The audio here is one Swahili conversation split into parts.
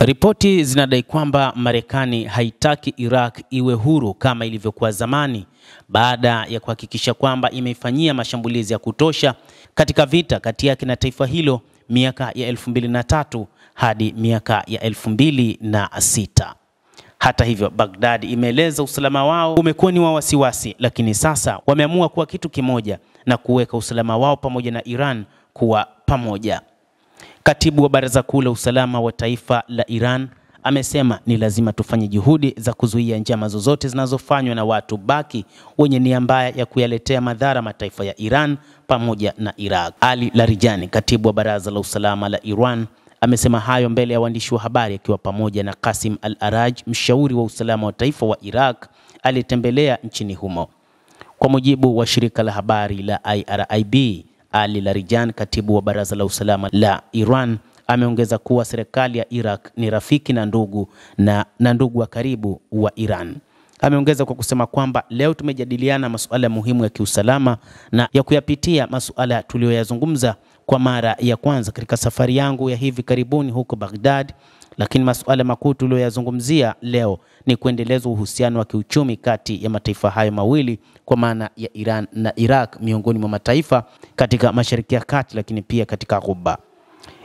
Ripoti zinadai kwamba Marekani haitaki Iraq iwe huru kama ilivyokuwa zamani baada ya kuhakikisha kwamba imeifanyia mashambulizi ya kutosha katika vita kati yake na taifa hilo miaka ya 2003 hadi miaka ya 2006. Hata hivyo, Baghdad imeeleza usalama wao umekuwa ni wa wasiwasi, lakini sasa wameamua kuwa kitu kimoja na kuweka usalama wao pamoja na Iran kuwa pamoja. Katibu wa Baraza Kuu la Usalama wa Taifa la Iran amesema ni lazima tufanye juhudi za kuzuia njama zozote zinazofanywa na watu baki wenye nia mbaya ya kuyaletea madhara mataifa ya Iran pamoja na Iraq. Ali Larijani, katibu wa Baraza la Usalama la Iran, amesema hayo mbele ya waandishi wa habari akiwa pamoja na Qasim Al-Araj, mshauri wa usalama wa taifa wa Iraq aliyetembelea nchini humo. Kwa mujibu wa shirika la habari la IRIB, Ali Larijani, katibu wa Baraza la Usalama la Iran, ameongeza kuwa serikali ya Iraq ni rafiki na ndugu wa karibu wa Iran. Ameongeza kwa kusema kwamba leo tumejadiliana masuala muhimu ya kiusalama na ya kuyapitia masuala tuliyoyazungumza kwa mara ya kwanza katika safari yangu ya hivi karibuni huko Baghdad, lakini masuala makuu tuliyoyazungumzia leo ni kuendeleza uhusiano wa kiuchumi kati ya mataifa hayo mawili kwa maana ya Iran na Iraq miongoni mwa mataifa katika Mashariki ya Kati, lakini pia katika Ghuba.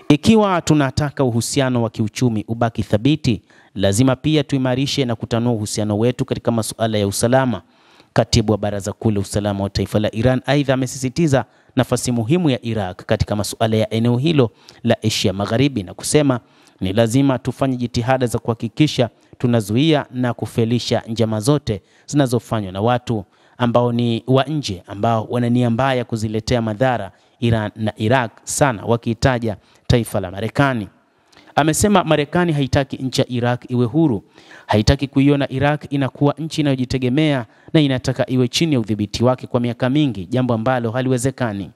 Ikiwa tunataka uhusiano wa kiuchumi ubaki thabiti, lazima pia tuimarishe na kutanua uhusiano wetu katika masuala ya usalama. Katibu wa Baraza Kuu la Usalama wa Taifa la Iran aidha amesisitiza nafasi muhimu ya Iraq katika masuala ya eneo hilo la Asia Magharibi na kusema ni lazima tufanye jitihada za kuhakikisha tunazuia na kufelisha njama zote zinazofanywa na watu ambao ni wa nje ambao wana nia mbaya kuziletea madhara Iran na Iraq, sana wakitaja taifa la Marekani. Amesema Marekani haitaki nchi ya Iraq iwe huru, haitaki kuiona Iraq inakuwa nchi inayojitegemea na inataka iwe chini ya udhibiti wake kwa miaka mingi, jambo ambalo haliwezekani.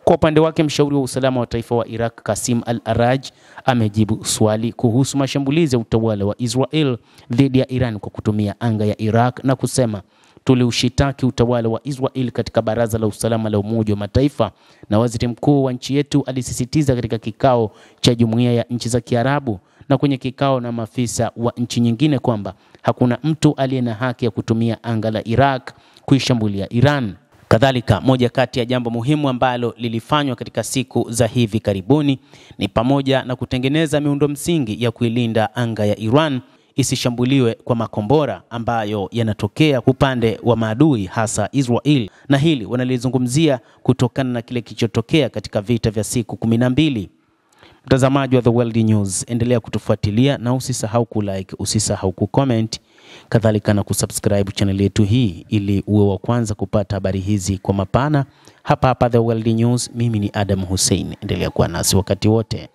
Kwa upande wake, mshauri wa usalama wa taifa wa Iraq Qasim Al-Araj amejibu swali kuhusu mashambulizi ya utawala wa Israel dhidi ya Iran kwa kutumia anga ya Iraq na kusema, tuliushitaki utawala wa Israel katika Baraza la Usalama la Umoja wa Mataifa, na waziri mkuu wa nchi yetu alisisitiza katika kikao cha Jumuiya ya Nchi za Kiarabu na kwenye kikao na maafisa wa nchi nyingine kwamba hakuna mtu aliye na haki ya kutumia anga la Iraq kuishambulia Iran. Kadhalika, moja kati ya jambo muhimu ambalo lilifanywa katika siku za hivi karibuni ni pamoja na kutengeneza miundo msingi ya kuilinda anga ya Iran isishambuliwe kwa makombora ambayo yanatokea upande wa maadui hasa Israel, na hili wanalizungumzia kutokana na kile kilichotokea katika vita vya siku 12. Mtazamaji wa The World News, endelea kutufuatilia na usisahau kulike, usisahau kucomment, kadhalika na kusubscribe channel yetu hii ili uwe wa kwanza kupata habari hizi kwa mapana hapa The World News. Mimi ni Adam Hussein, endelea kuwa nasi wakati wote.